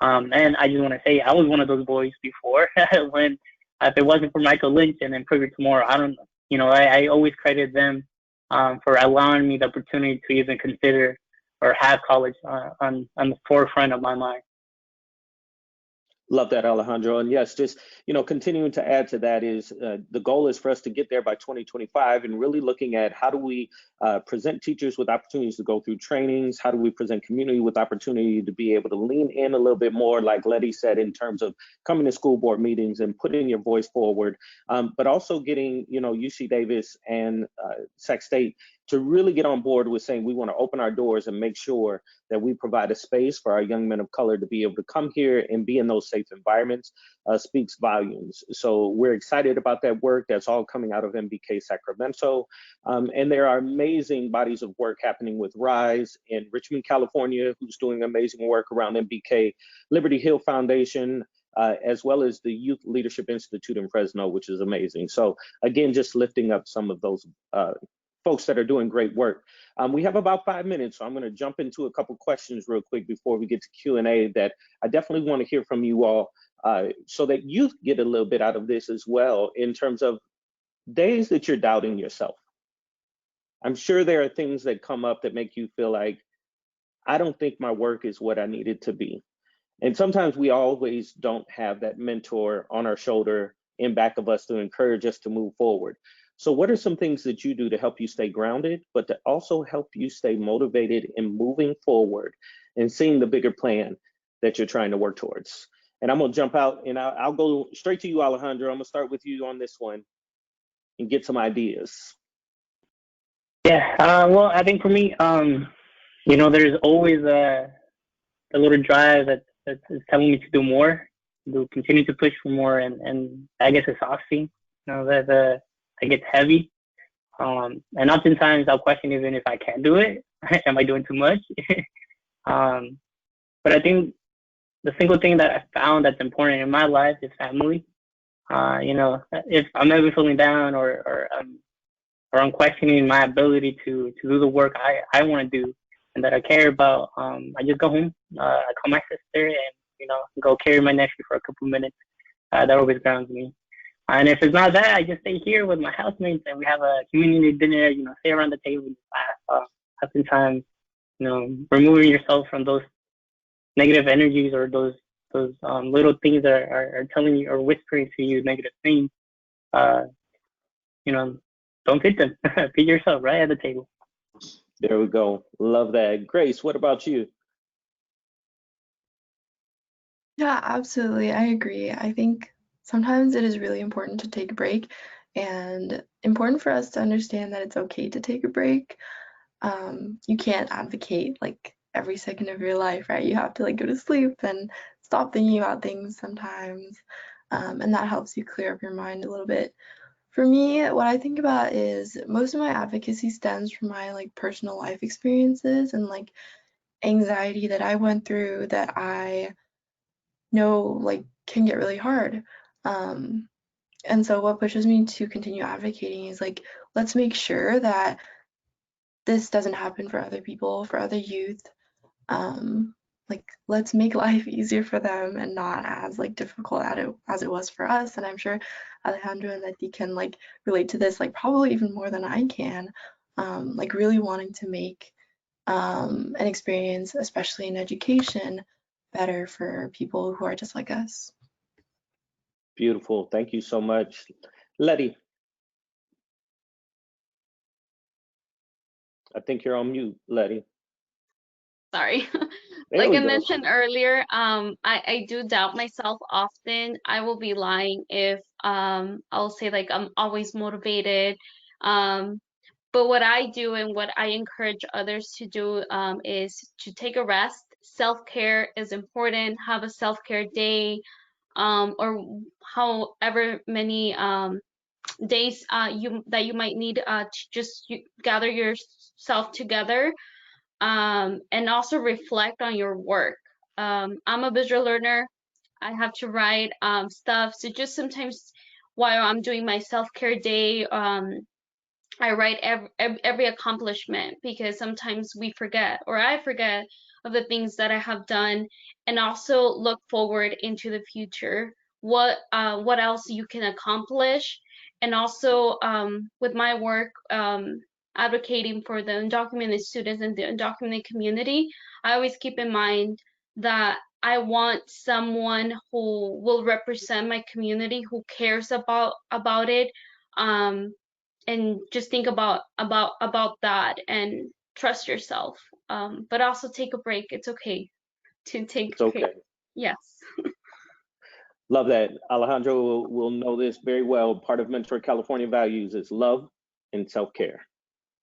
Speaker 4: And I just want to say I was one of those boys before when if it wasn't for Michael Lynch and then Privy Tomorrow, I don't know. I always credit them for allowing me the opportunity to even consider or have college on the forefront of my mind.
Speaker 2: Love that, Alejandro. And yes, just, continuing to add to that is the goal is for us to get there by 2025 and really looking at how do we present teachers with opportunities to go through trainings? How do we present community with opportunity to be able to lean in a little bit more, like Letty said, in terms of coming to school board meetings and putting your voice forward, but also getting, UC Davis and Sac State to really get on board with saying we want to open our doors and make sure that we provide a space for our young men of color to be able to come here and be in those safe environments speaks volumes. So we're excited about that work. That's all coming out of MBK Sacramento. And there are amazing bodies of work happening with RISE in Richmond, California, who's doing amazing work around MBK, Liberty Hill Foundation, as well as the Youth Leadership Institute in Fresno, which is amazing. So again, just lifting up some of those folks that are doing great work. We have about 5 minutes, so I'm going to jump into a couple questions real quick before we get to Q&A that I definitely want to hear from you all so that you get a little bit out of this as well in terms of days that you're doubting yourself. I'm sure there are things that come up that make you feel like, I don't think my work is what I need it to be. And sometimes we always don't have that mentor on our shoulder in back of us to encourage us to move forward. So what are some things that you do to help you stay grounded, but to also help you stay motivated in moving forward and seeing the bigger plan that you're trying to work towards? And I'm gonna jump out and I'll go straight to you, Alejandro. I'm gonna start with you on this one and get some ideas.
Speaker 4: Yeah, well, I think for me, there's always a little drive that's telling me to do more, to continue to push for more, and I guess exhausting, that it gets heavy. And oftentimes I'll question even if I can do it. Am I doing too much? But I think the single thing that I found that's important in my life is family. If I'm ever feeling down or I'm questioning my ability to do the work I want to do and that I care about, I just go home. I call my sister and, go carry my nephew for a couple of minutes. That always grounds me. And if it's not that, I just stay here with my housemates and we have a community dinner, stay around the table. Oftentimes, removing yourself from those negative energies or those little things that are telling you or whispering to you negative things, don't feed them. Feed yourself right at the table.
Speaker 2: There we go. Love that. Grace, what about you?
Speaker 3: Yeah, absolutely. I agree. I think sometimes it is really important to take a break and important for us to understand that it's okay to take a break. You can't advocate like every second of your life, right? You have to like go to sleep and stop thinking about things sometimes. And that helps you clear up your mind a little bit. For me, what I think about is most of my advocacy stems from my like personal life experiences and like anxiety that I went through that I know like can get really hard. And so what pushes me to continue advocating is like, let's make sure that this doesn't happen for other people, for other youth. Like, let's make life easier for them and not as like difficult as it was for us. And I'm sure Alejandro and Letty can like relate to this, like probably even more than I can. Like really wanting to make an experience, especially in education, better for people who are just like us.
Speaker 2: Beautiful. Thank you so much. Letty. I think you're on mute, Letty.
Speaker 5: Sorry.
Speaker 2: There
Speaker 5: Like
Speaker 2: we
Speaker 5: I
Speaker 2: go.
Speaker 5: mentioned earlier, I do doubt myself often. I will be lying if I'll say like I'm always motivated. But what I do and what I encourage others to do is to take a rest. Self-care is important. Have a self-care day, or however many days you might need to just gather yourself together, and also reflect on your work. I'm a visual learner. I have to write stuff. So just sometimes while I'm doing my self-care day, I write every accomplishment, because sometimes we forget, or I forget, of the things that I have done, and also look forward into the future. What else you can accomplish, and also with my work, advocating for the undocumented students and the undocumented community, I always keep in mind that I want someone who will represent my community, who cares about it. And just think about that, and trust yourself, but also take a break. It's okay to take
Speaker 2: It's okay.
Speaker 5: Yes.
Speaker 2: Love that. Alejandro will know this very well. Part of Mentor California values is love and self-care.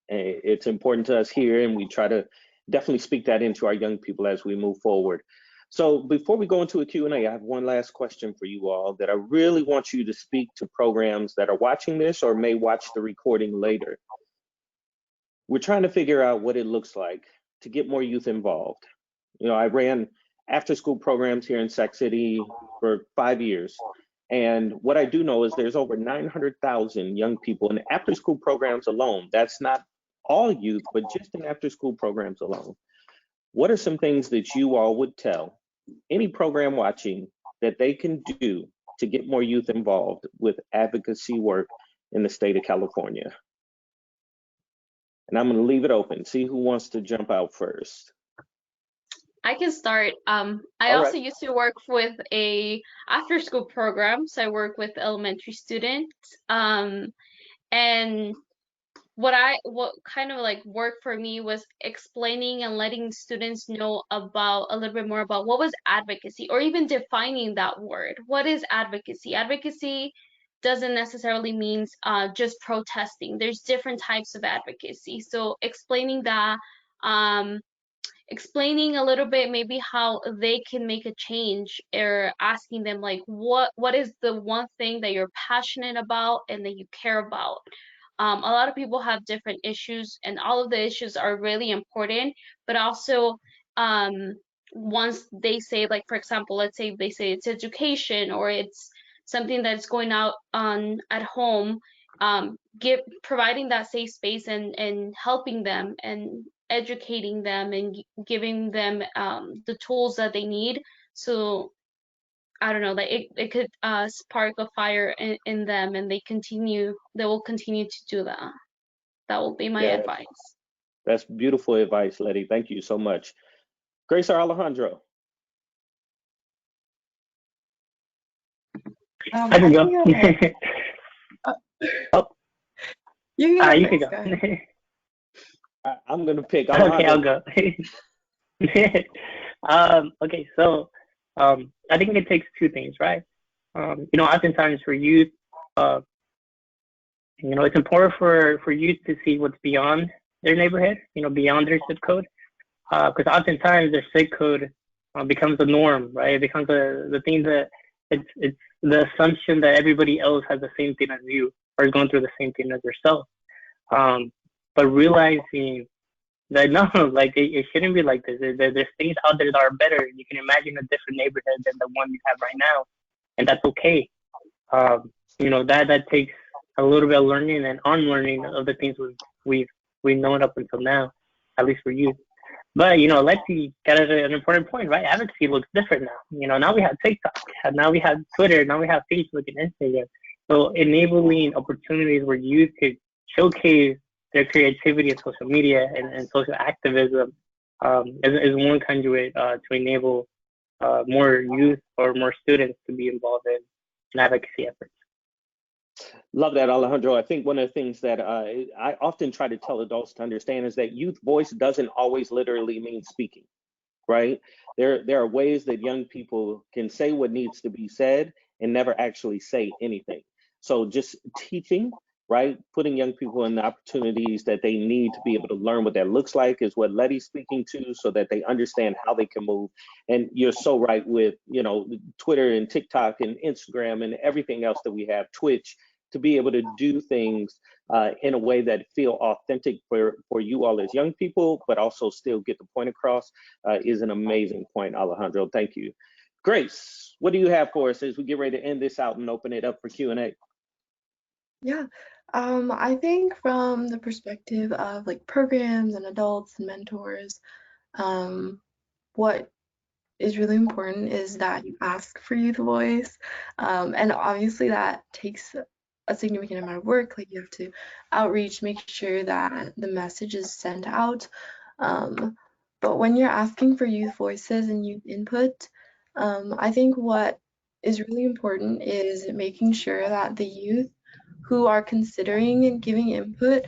Speaker 2: It's important to us here, and we try to definitely speak that into our young people as we move forward. So before we go into a Q&A, I have one last question for you all that I really want you to speak to programs that are watching this or may watch the recording later. We're trying to figure out what it looks like to get more youth involved. You know, I ran after-school programs here in Sac City for 5 years. And what I do know is there's over 900,000 young people in after-school programs alone. That's not all youth, but just in after-school programs alone. What are some things that you all would tell any program watching that they can do to get more youth involved with advocacy work in the state of California? And I'm going to leave it open. See who wants to jump out first.
Speaker 5: I can start. I
Speaker 2: All
Speaker 5: also
Speaker 2: right.
Speaker 5: used to work with a after school program, so I work with elementary students. And what kind of like worked for me was explaining and letting students know about a little bit more about what was advocacy, or even defining that word. What is advocacy? Advocacy doesn't necessarily mean just protesting. There's different types of advocacy. So explaining that, explaining a little bit maybe how they can make a change, or asking them like what is the one thing that you're passionate about and that you care about. A lot of people have different issues, and all of the issues are really important, but also once they say, like, for example, let's say they say it's education, or it's something that's going out on at home, providing that safe space, and helping them and educating them, and giving them the tools that they need. So I don't know, like it could spark a fire in them, and they will continue to do that. That will be my advice.
Speaker 2: That's beautiful advice, Letty. Thank you so much. Grace or Alejandro?
Speaker 4: I can go.
Speaker 3: Oh. You can
Speaker 4: go.
Speaker 2: I'm going to pick Alejandro.
Speaker 4: Okay, I'll go. Okay, so I think it takes two things, right? Oftentimes for youth, it's important for youth to see what's beyond their neighborhood, beyond their zip code, because oftentimes their zip code becomes the norm, right? It becomes the thing that it's the assumption that everybody else has the same thing as you, or is going through the same thing as yourself. But realizing that no, like it shouldn't be like this. There's things out there that are better. You can imagine a different neighborhood than the one you have right now, and that's okay. that takes a little bit of learning and unlearning of the things we've known up until now, at least for youth. But Letty got an important point, right? Advocacy looks different now. Now we have TikTok, now we have Twitter, now we have Facebook and Instagram. So enabling opportunities where youth could showcase their creativity in social media and social activism is one conduit to enable more youth or more students to be involved in advocacy efforts.
Speaker 2: Love that, Alejandro. I think one of the things that I often try to tell adults to understand is that youth voice doesn't always literally mean speaking, right? There are ways that young people can say what needs to be said and never actually say anything. So just teaching, right? Putting young people in the opportunities that they need to be able to learn what that looks like is what Letty's speaking to, so that they understand how they can move. And you're so right with, Twitter and TikTok and Instagram and everything else that we have, Twitch, to be able to do things in a way that feel authentic for you all as young people, but also still get the point across is an amazing point, Alejandro. Thank you. Grace, what do you have for us as we get ready to end this out and open it up for Q&A?
Speaker 3: Yeah, I think from the perspective of like programs and adults and mentors, what is really important is that you ask for youth voice. And obviously that takes a significant amount of work. Like you have to outreach, make sure that the message is sent out. But when you're asking for youth voices and youth input, I think what is really important is making sure that the youth who are considering and giving input,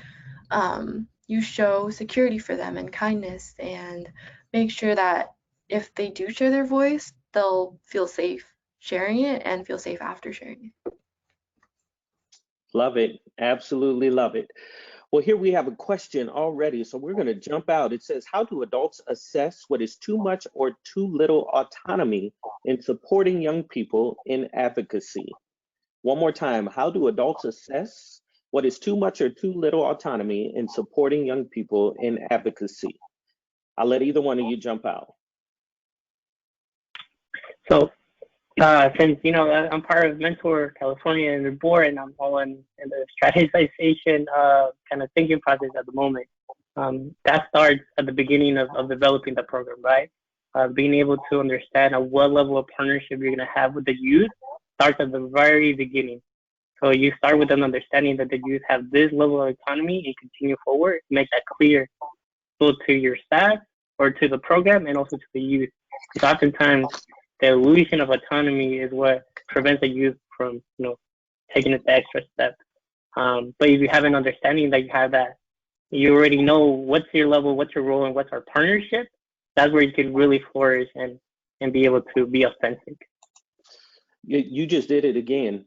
Speaker 3: you show security for them and kindness, and make sure that if they do share their voice, they'll feel safe sharing it and feel safe after sharing it.
Speaker 2: Love it. Absolutely love it. Well, here we have a question already, so we're going to jump out. It says, how do adults assess what is too much or too little autonomy in supporting young people in advocacy? One more time, how do adults assess what is too much or too little autonomy in supporting young people in advocacy? I'll let either one of you jump out.
Speaker 4: So since I'm part of Mentor California and the board, and I'm all in the strategization kind of thinking process at the moment. That starts at the beginning of developing the program, right? Being able to understand at what level of partnership you're going to have with the youth starts at the very beginning. So you start with an understanding that the youth have this level of autonomy and continue forward. Make that clear both to your staff or to the program and also to the youth. Because oftentimes the illusion of autonomy is what prevents the youth from, taking the extra step. But if you have an understanding that you have that, you already know what's your level, what's your role, and what's our partnership, that's where you can really flourish and be able to be authentic.
Speaker 2: You just did it again.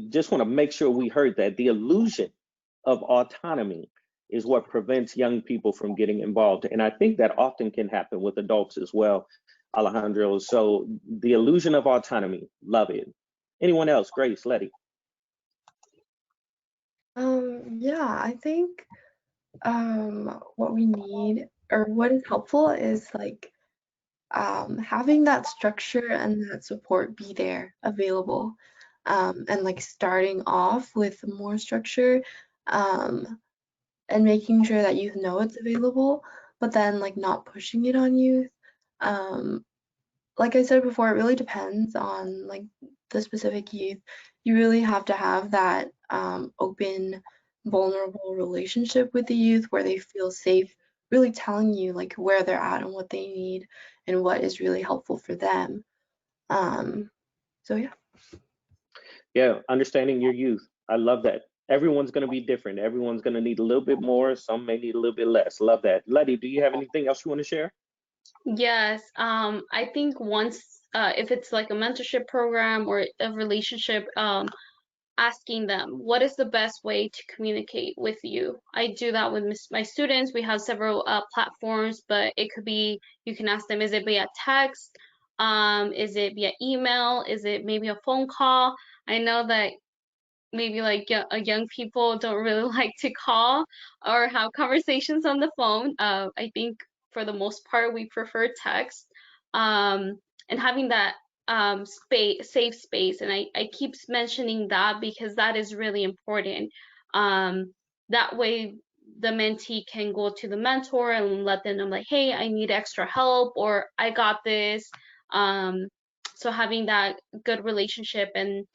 Speaker 2: Just want to make sure we heard that. The illusion of autonomy is what prevents young people from getting involved. And I think that often can happen with adults as well, Alejandro. So the illusion of autonomy, love it. Anyone else? Grace, Letty.
Speaker 3: Yeah, I think what we need or what is helpful is like having that structure and that support be there available, and like starting off with more structure, and making sure that youth know it's available, but then like not pushing it on youth. Like I said before, it really depends on like the specific youth. You really have to have that open, vulnerable relationship with the youth where they feel safe really telling you like where they're at and what they need and what is really helpful for them. So yeah.
Speaker 2: Yeah, understanding your youth. I love that. Everyone's going to be different. Everyone's going to need a little bit more. Some may need a little bit less. Love that. Letty, do you have anything else you want to share?
Speaker 5: Yes, I think once, if it's like a mentorship program or a relationship, asking them what is the best way to communicate with you. I do that with my students. We have several platforms, but it could be, you can ask them, is it via text? Is it via email? Is it maybe a phone call? I know that maybe like young people don't really like to call or have conversations on the phone. I think for the most part we prefer text, and having that safe space, and I keep mentioning that because that is really important. That way the mentee can go to the mentor and let them know, like, hey, I need extra help, or I got this. So having that good relationship and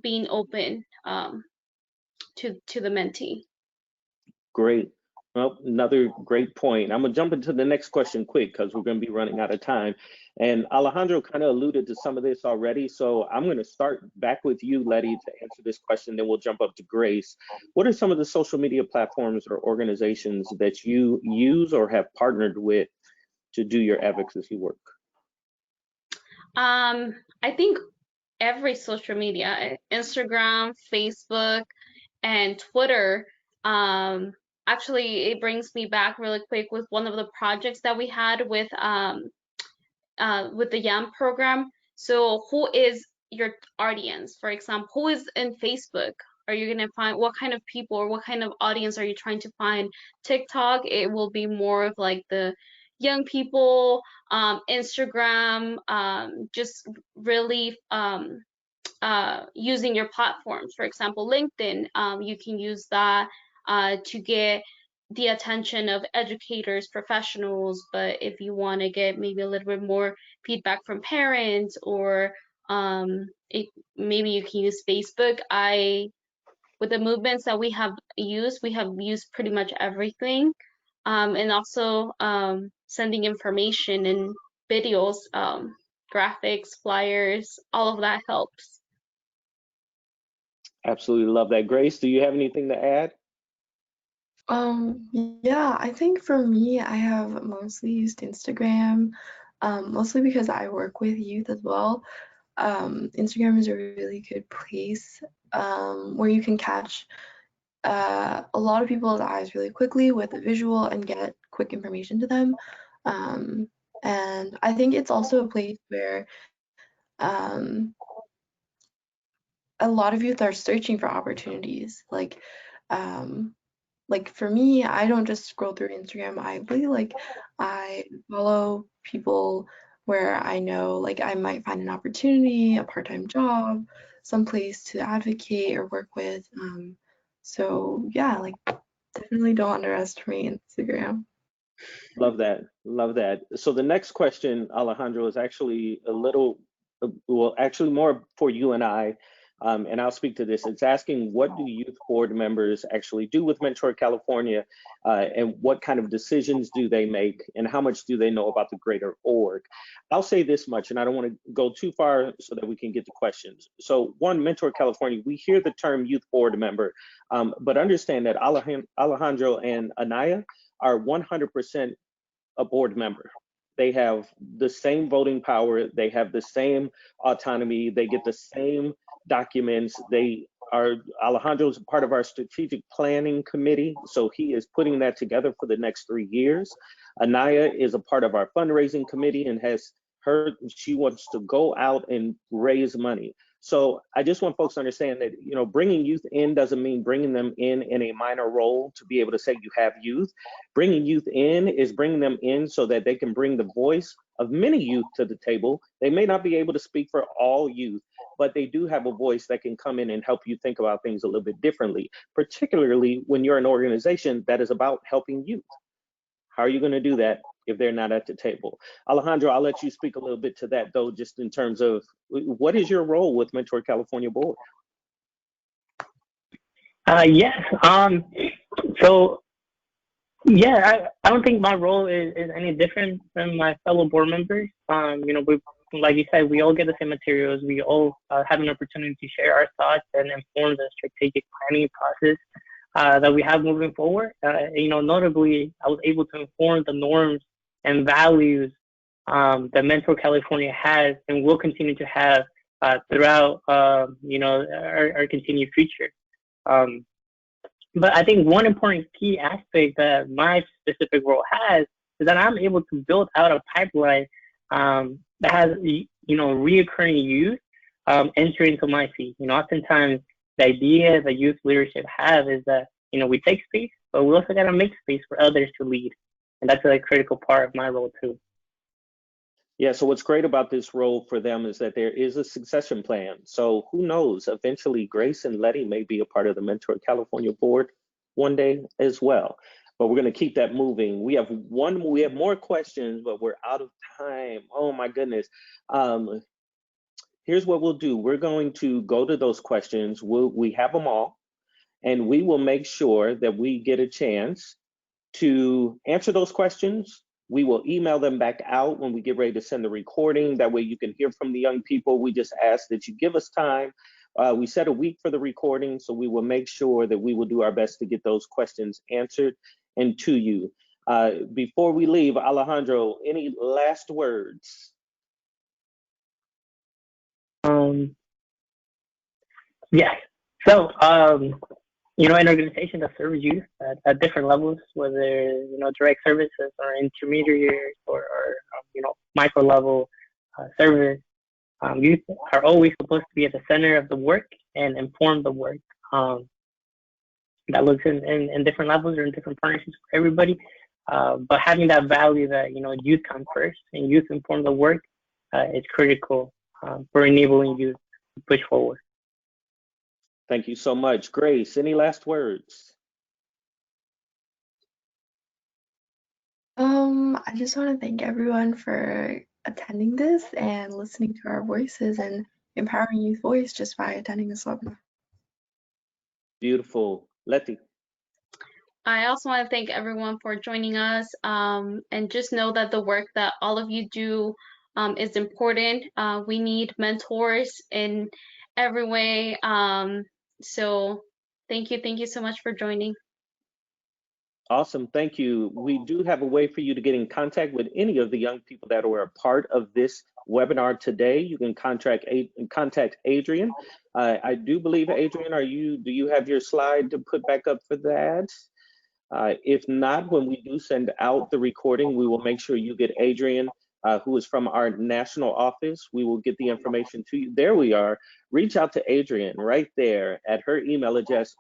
Speaker 5: being open to the mentee.
Speaker 2: Great. Well, another great point. I'm gonna jump into the next question quick because we're gonna be running out of time. And Alejandro kind of alluded to some of this already. So I'm gonna start back with you, Letty, to answer this question, then we'll jump up to Grace. What are some of the social media platforms or organizations that you use or have partnered with to do your advocacy work?
Speaker 5: I think every social media, Instagram, Facebook, and Twitter. Actually, it brings me back really quick with one of the projects that we had with the YAM program. So who is your audience? For example, who is in Facebook? Are you gonna find what kind of people or what kind of audience are you trying to find? TikTok, it will be more of like the young people. Instagram, just really using your platforms. For example, LinkedIn, you can use that to get the attention of educators, professionals, but if you want to get maybe a little bit more feedback from parents, or maybe you can use Facebook. With the movements that we have used pretty much everything, and also sending information and videos, graphics, flyers, all of that helps.
Speaker 2: Absolutely love that. Grace, do you have anything to add?
Speaker 3: Yeah, I think for me, I have mostly used Instagram, mostly because I work with youth as well. Instagram is a really good place where you can catch a lot of people's eyes really quickly with a visual and get quick information to them. And I think it's also a place where um, a lot of youth are searching for opportunities. Like for me, I don't just scroll through Instagram. I follow people where I know like I might find an opportunity, a part-time job, some place to advocate or work with. So yeah, like definitely don't underestimate Instagram.
Speaker 2: Love that. Love that. So the next question, Alejandro, is actually a little, well, actually more for you and I, and I'll speak to this. It's asking, what do youth board members actually do with Mentor California, and what kind of decisions do they make, and how much do they know about the greater org? I'll say this much, and I don't want to go too far so that we can get to questions. So one, Mentor California, we hear the term youth board member, but understand that Alejandro and Anaya are 100% a board member. They have the same voting power, they have the same autonomy, they get the same documents. Alejandro's part of our strategic planning committee, so he is putting that together for the next 3 years. Anaya is a part of our fundraising committee and she wants to go out and raise money. So I just want folks to understand that, bringing youth in doesn't mean bringing them in a minor role to be able to say you have youth. Bringing youth in is bringing them in so that they can bring the voice of many youth to the table. They may not be able to speak for all youth, but they do have a voice that can come in and help you think about things a little bit differently, particularly when you're an organization that is about helping youth. How are you going to do that if they're not at the table? Alejandro, I'll let you speak a little bit to that, though, just in terms of what is your role with Mentor California Board?
Speaker 4: Yes. So, yeah, I don't think my role is any different than my fellow board members. Like you said, we all get the same materials. We all have an opportunity to share our thoughts and inform the strategic planning process that we have moving forward. Notably, I was able to inform the norms and values that Mentor California has and will continue to have throughout, our continued future. But I think one important key aspect that my specific role has is that I'm able to build out a pipeline that has, reoccurring youth enter into my seat. Oftentimes the idea that youth leadership have is that, we take space, but we also got to make space for others to lead. And that's a critical part of my role too.
Speaker 2: Yeah, so what's great about this role for them is that there is a succession plan. So who knows, eventually Grace and Letty may be a part of the Mentor California board one day as well. But we're going to keep that moving. We have more questions, but we're out of time. Oh my goodness. Here's what we'll do. We're going to go to those questions. We have them all, and we will make sure that we get a chance to answer those questions. We will email them back out when we get ready to send the recording. That way you can hear from the young people. We just ask that you give us time. We set a week for the recording, so we will make sure that we will do our best to get those questions answered and to you. Before we leave, Alejandro, any last words?
Speaker 4: Yes. So, you know, an organization that serves youth at different levels, whether, you know, direct services or intermediaries or you know, micro level service, youth are always supposed to be at the center of the work and inform the work. That looks in different levels or in different partnerships for everybody. But having that value that, you know, youth come first and youth inform the work is critical for enabling youth to push forward.
Speaker 2: Thank you so much. Grace, any last words?
Speaker 3: I just want to thank everyone for attending this and listening to our voices and empowering youth voice just by attending this webinar.
Speaker 2: Beautiful. Letty.
Speaker 5: I also want to thank everyone for joining us, and just know that the work that all of you do is important. We need mentors in every way. So thank you so much for joining.
Speaker 2: Awesome, thank you. We do have a way for you to get in contact with any of the young people that were a part of this webinar today. You can contact Adrian. I do believe, Adrian, do you have your slide to put back up for that? If not, when we do send out the recording, we will make sure you get Adrian, who is from our national office. We will get the information to you. There we are. Reach out to Adrian right there at her email address,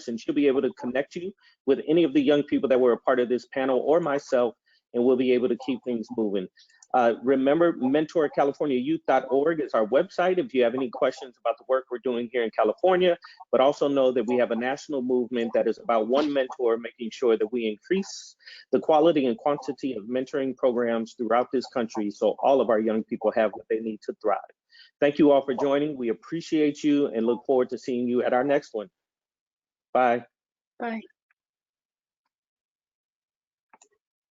Speaker 2: and she'll be able to connect you with any of the young people that were a part of this panel or myself, and we'll be able to keep things moving. Remember, mentorcaliforniayouth.org is our website if you have any questions about the work we're doing here in California, but also know that we have a national movement that is about one mentor, making sure that we increase the quality and quantity of mentoring programs throughout this country so all of our young people have what they need to thrive. Thank you all for joining. We appreciate you and look forward to seeing you at our next one. Bye.
Speaker 5: Bye.